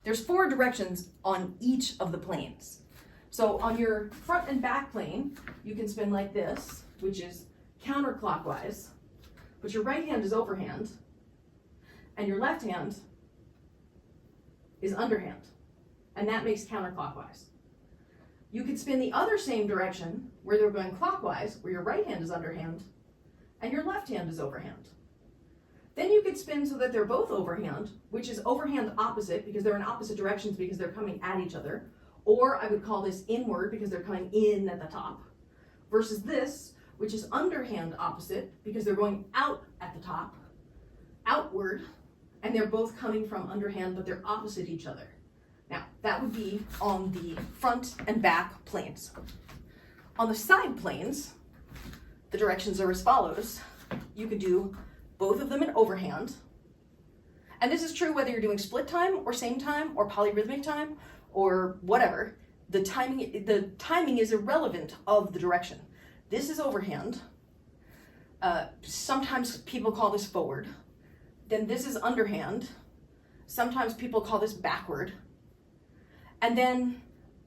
There's 4 directions on each of the planes. So on your front and back plane, you can spin like this, which is counterclockwise, but your right hand is overhand, and your left hand is underhand, and that makes counterclockwise. You could spin the other same direction, where they're going clockwise, where your right hand is underhand, and your left hand is overhand. Then you could spin so that they're both overhand, which is overhand opposite, because they're in opposite directions because they're coming at each other. Or I would call this inward because they're coming in at the top, versus this, which is underhand opposite because they're going out at the top, outward, and they're both coming from underhand, but they're opposite each other. Now, that would be on the front and back planes. On the side planes, the directions are as follows. You could do both of them in overhand. And this is true whether you're doing split time or same time or polyrhythmic time or whatever. The timing is irrelevant of the direction. This is overhand. Sometimes people call this forward. Then this is underhand. Sometimes people call this backward. And then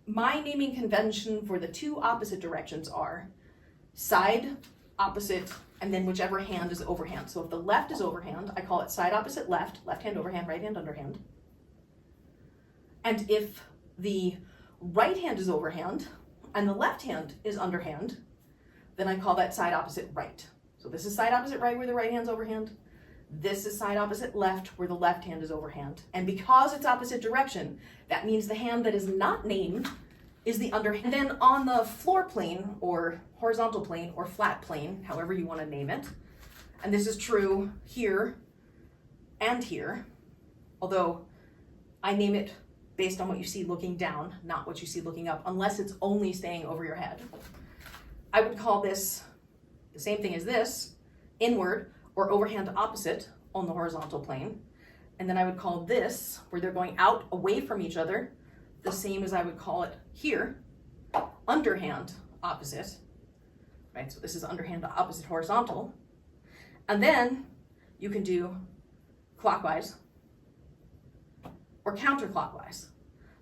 my naming convention for the 2 opposite directions are side, opposite, and then whichever hand is overhand. So if the left is overhand, I call it side opposite left, left hand overhand, right hand underhand. And if the right hand is overhand and the left hand is underhand, then I call that side opposite right. So this is side opposite right where the right hand's overhand. This is side opposite left where the left hand is overhand. And because it's opposite direction, that means the hand that is not named is the underhand. And then on the floor plane or horizontal plane or flat plane, however you want to name it, and this is true here and here, although I name it based on what you see looking down, not what you see looking up, unless it's only staying over your head. I would call this the same thing as this, inward or overhand opposite on the horizontal plane. And then I would call this, where they're going out away from each other, the same as I would call it here, underhand opposite, right? So this is underhand opposite horizontal. And then you can do clockwise or counterclockwise.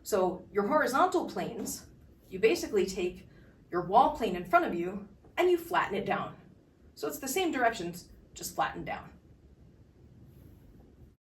So your horizontal planes, you basically take your wall plane in front of you and you flatten it down. So it's the same directions, just flattened down.